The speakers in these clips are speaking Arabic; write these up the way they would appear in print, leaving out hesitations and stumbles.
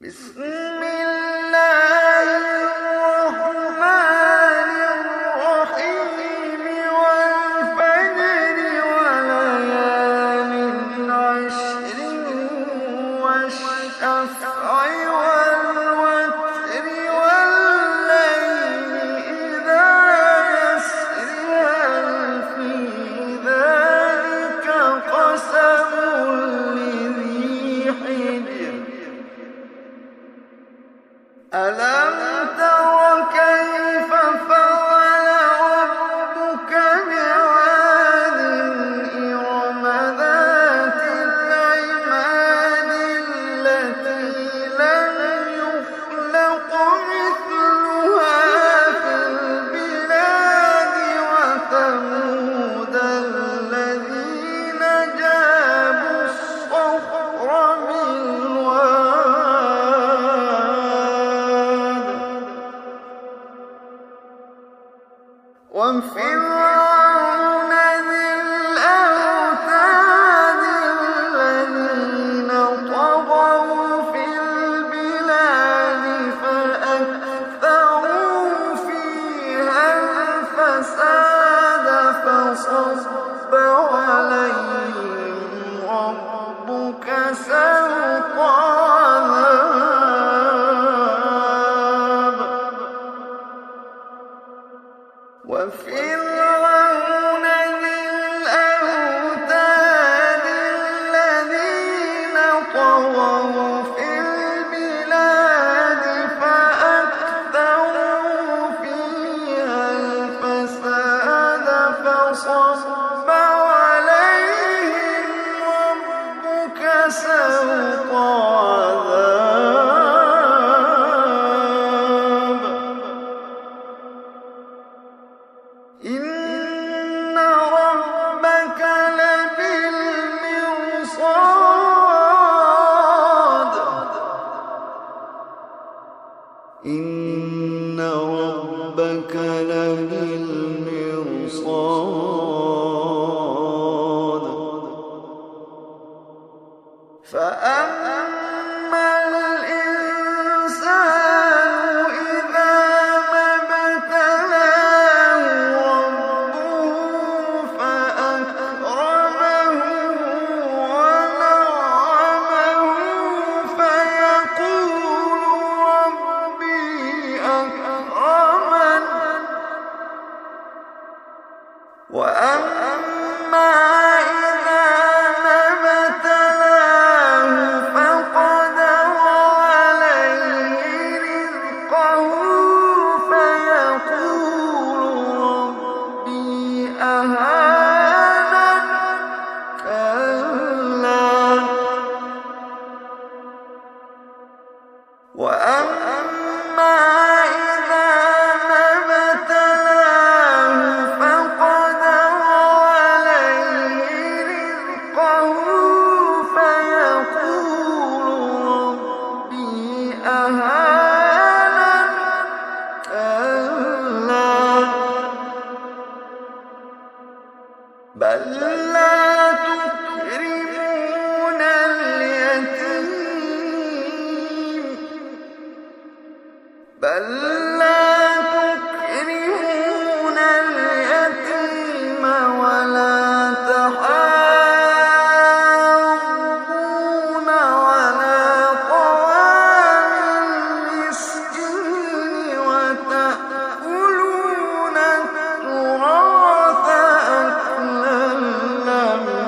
بسم الله الرحمن الرحيم والفجر وليال عشر والشفع والوتر والليل إذا يسر هل في ذلك قسم لذي حجر ألم تر كيف فعل ربك بعاد إرم ذات العماد التي لم يخلق مثلها في البلاد وثمود الذين جابوا الصخر بالواد وفرعون ذي الأوتاد الذين طغوا في البلاد فأكثروا فيها الفساد فصب عليهم ربك سوط عذاب وفرعون ذي الأوتاد الذين طغوا في البلاد فأكثروا فيها الفساد فصب عليهم ربك سوط عذاب إن ربك لبالمرصاد إن ربك لبالمرصاد فأما الإنسان إذا ما ابتلاه ربه فأكرمه ونعمه فيقول ربي أكرمن وأما إذا ما ابتلاه فقدر عليه رزقه فيقول ربي أهانن كلا وأما إذا ما ابتلاه فقدر عليه رزقه فيقول ربي أهانن كلا بل لا تكرمون اليتيم بل لا تكرمون اليتيم ولا تحاضون على طعام المسكين وتأكلون التراث أكلا لما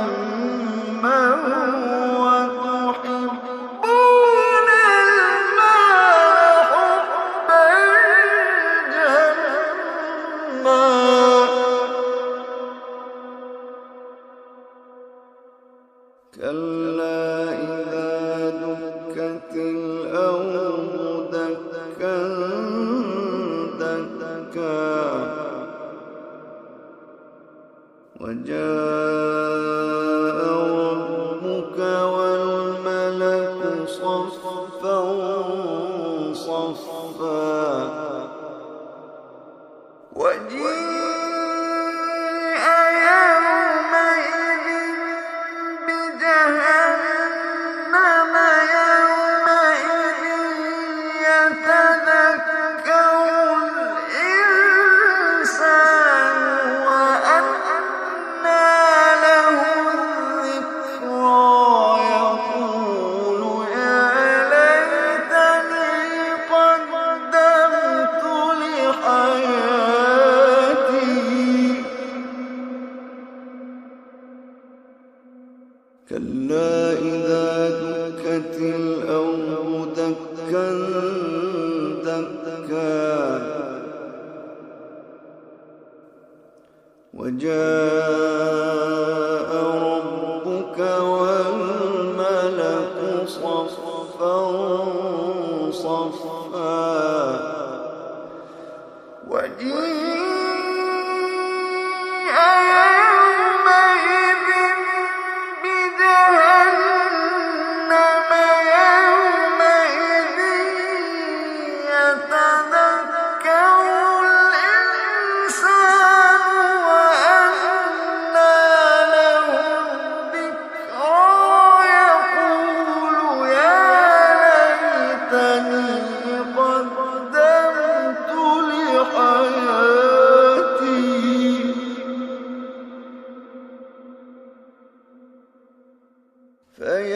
وتحبون المال حبا جما كلا إذا دكت الأرض دكا دكا وجاء ربك والملك صفا صفا وجيء يومئذ بجهنم يومئذ وجاء ربك والملك صفا صفا وجيء يومئذ بجهنم يومئذ يتذكر الإنسان وأنى له الذكرى يقول يا ليتني قدمت لحياتي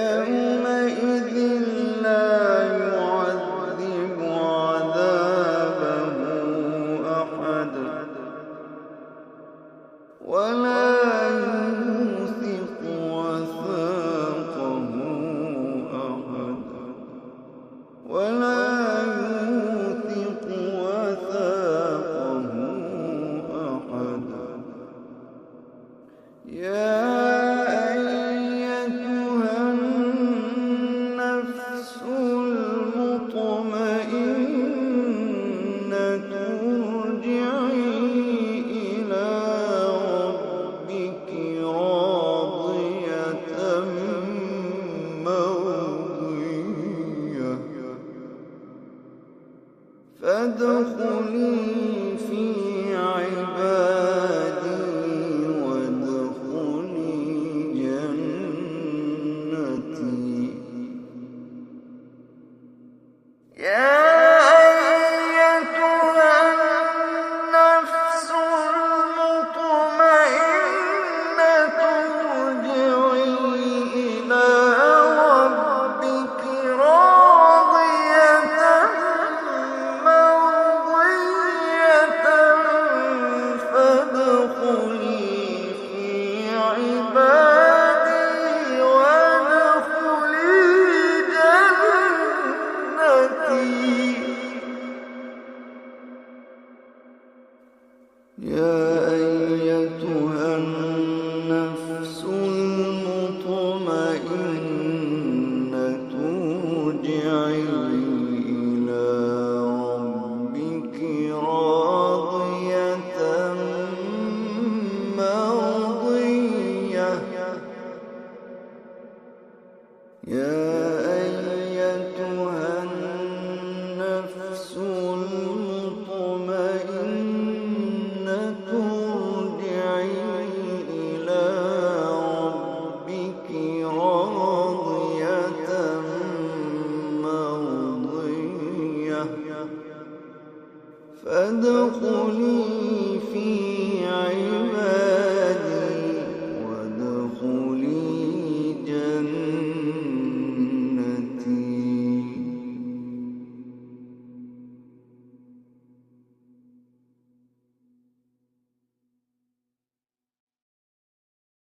فيومئذ لا يعذب عذابه أحد ولا يوثق وثاقه أحد ولا يوثق وثاقه أحد يا أيتها النفس المطمئنة ارجعي إلى ربك راضية مرضية فادخلي في عبادي وادخلي جنتي يا أيتها النفس المطمئنة ارجعي إلى ربك راضية مرضية فادخلي في عبادي وادخلي جنتي يا أيتها النفس المطمئنة ارجعي إلى ربك راضية مرضية يا أيتها النفس المطمئنة ارجعي إلى ربك راضية مرضية فادخلي